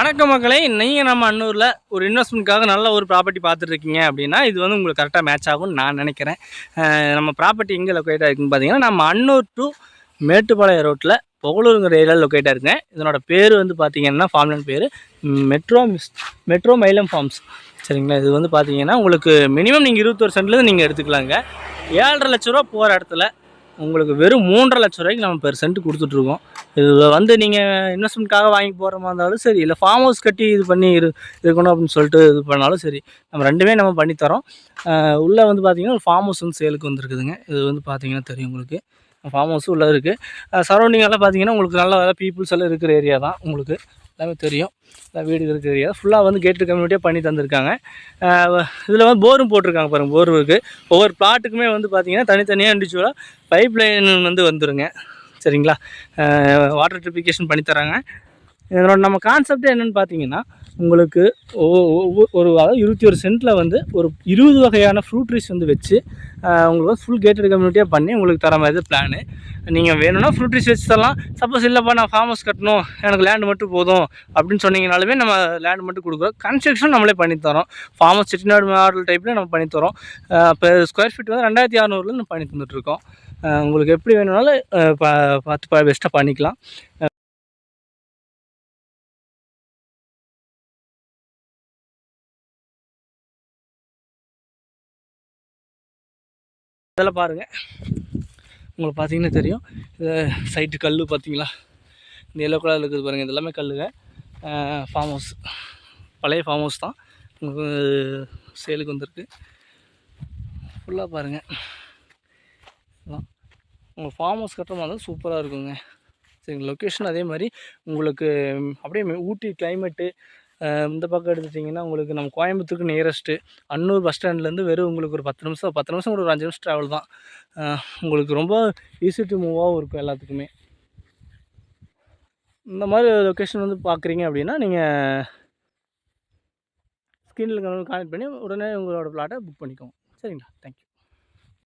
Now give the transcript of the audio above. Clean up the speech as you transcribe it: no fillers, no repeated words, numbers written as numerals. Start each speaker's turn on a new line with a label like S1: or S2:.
S1: வணக்கம் மக்களே, நீங்கள் நம்ம அன்னூரில் ஒரு இன்வெஸ்ட்மெண்ட்காக நல்ல ஒரு ப்ராப்பர்ட்டி பார்த்துட்டு இருக்கீங்க அப்படின்னா இது வந்து உங்களுக்கு கரெக்டாக மேட்ச் ஆகும்னு நான் நினைக்கிறேன். நம்ம ப்ராப்பர்ட்டி எங்கே லொக்கேட் ஆகிருக்குன்னு பார்த்தீங்கன்னா, நம்ம அன்னூர் டு மேட்டுப்பாளையம் ரோட்டில் புகழூருங்கிற ஏரியாவில் லொக்கேட் ஆகிருக்கேன். இதனோட பேர் வந்து பார்த்தீங்கன்னா ஃபார்ம்லேண்ட் பேர் மெட்ரோ மைலம் ஃபார்ம்ஸ். சரிங்களா? இது வந்து பார்த்தீங்கன்னா உங்களுக்கு மினிமம் நீங்கள் 21 சென்ட்லேருந்து நீங்கள் எடுத்துக்கலாங்க. 7.5 லட்ச ரூபா போகிற இடத்துல உங்களுக்கு வெறும் 3.5 லட்ச ரூபாய்க்கு நம்ம பெர் சென்ட் கொடுத்துட்ருக்கோம். இது வந்து நீங்கள் இன்வெஸ்ட்மெண்ட்காக வாங்கி போகிற மாதிரி இருந்தாலும் சரி, இல்லை ஃபார்ம் ஹவுஸ் கட்டி இது பண்ணி இருக்கணும் அப்படின்னு சொல்லிட்டு இது பண்ணாலும் சரி, நம்ம ரெண்டுமே நம்ம பண்ணித்தரோம். உள்ளே வந்து பார்த்திங்கன்னா ஒரு ஃபார்ம் ஹவுஸ் வந்து சேலுக்கு வந்துருக்குதுங்க. இது வந்து பார்த்திங்கன்னா தெரியும் உங்களுக்கு. ஃபார்ம் ஹவுஸும் உள்ளே இருக்குது. சரௌண்டிங் எல்லாம் பார்த்திங்கன்னா உங்களுக்கு நல்ல பீப்புள்ஸ் எல்லாம் இருக்கிற ஏரியா தான். உங்களுக்கு எல்லாமே தெரியும். வீடு இருக்கிற ஏரியா ஃபுல்லாக வந்து கேட்டு கம்யூனிட்டியாக பண்ணி தந்திருக்காங்க. இதில் வந்து போரும் போட்டிருக்காங்க பாருங்கள். போர் இருக்குது. ஒவ்வொரு பிளாட்டுக்குமே வந்து பார்த்திங்கன்னா தனித்தனியாக இண்டிவிஜுவலாக பைப் லைன் வந்து வந்துடுங்க. சரிங்களா? வாட்டர் ட்ரிபிகேஷன் பண்ணித்தராங்க. இதனோட நம்ம கான்செப்ட் என்னென்னு பார்த்தீங்கன்னா, உங்களுக்கு ஒரு அதாவது 21 சென்ட்டில் வந்து ஒரு 20 வகையான ஃப்ரூட் ட்ரீஸ் வந்து வச்சு உங்களுக்கு ஃபுல் கேட்டட் கம்யூனிட்டியாக பண்ணி உங்களுக்கு தர மாதிரி பிளானு. நீங்கள் வேணும்னா ஃப்ரூட் ட்ரீஸ் வச்சு தரலாம். சப்போஸ் இல்லைப்பா நான் ஃபார்ம் ஹவுஸ் கட்டணும், எனக்கு லேண்டு மட்டும் போதும் அப்படின்னு சொன்னீங்கனாலுமே நம்ம லேண்டு மட்டும் கொடுக்குறோம். கன்ஸ்ட்ரக்ஷன் நம்மளே பண்ணித்தரோம். ஃபார்ம் ஹவுஸ் செட்டிநாடு மாடல் டைப்பில் நம்ம பண்ணித்தரோம். இப்போ ஸ்கொயர் ஃபீட் வந்து 2600 நம்ம பண்ணி தந்துட்டுருக்கோம். உங்களுக்கு எப்படி வேணும்னாலும் பார்த்து பெஸ்ட்டாக பண்ணிக்கலாம். அதெல்லாம் பாருங்கள், உங்களுக்கு பார்த்தீங்கன்னா தெரியும். இது சைட்டு கல் பார்த்தீங்களா? இந்த எல்லோ கலரில் இருக்குது பாருங்கள். இது எல்லாமே கல்லுங்க. ஃபார்ம் ஹவுஸ், பழைய ஃபார்ம் ஹவுஸ் தான் உங்களுக்கு சேலுக்கு வந்திருக்கு. ஃபுல்லாக பாருங்கள். உங்கள் ஃபார்ம் ஹவுஸ் கட்டுற மாதிரி இருந்தால் சூப்பராக இருக்குங்க. சரிங்க. லொக்கேஷன் அதே மாதிரி உங்களுக்கு அப்படியே ஊட்டி கிளைமேட்டு இந்த பக்கம் எடுத்துட்டிங்கன்னா உங்களுக்கு நம்ம கோயம்புத்தூருக்கு நியரஸ்ட்டு. அன்னூர் பஸ் ஸ்டாண்ட்லேருந்து வெறும் உங்களுக்கு ஒரு 10 நிமிஷம் ஒரு 5 நிமிஷம் ட்ராவல் தான். உங்களுக்கு ரொம்ப ஈஸி டு மூவாகவும் இருக்கும் எல்லாத்துக்குமே. இந்த மாதிரி லொக்கேஷன் வந்து பார்க்குறீங்க அப்படின்னா நீங்கள் ஸ்க்ரீனில் கான்டெக்ட் பண்ணி உடனே உங்களோட பிளாட்டை புக் பண்ணிக்கோங்க. சரிங்களா? தேங்க்யூ.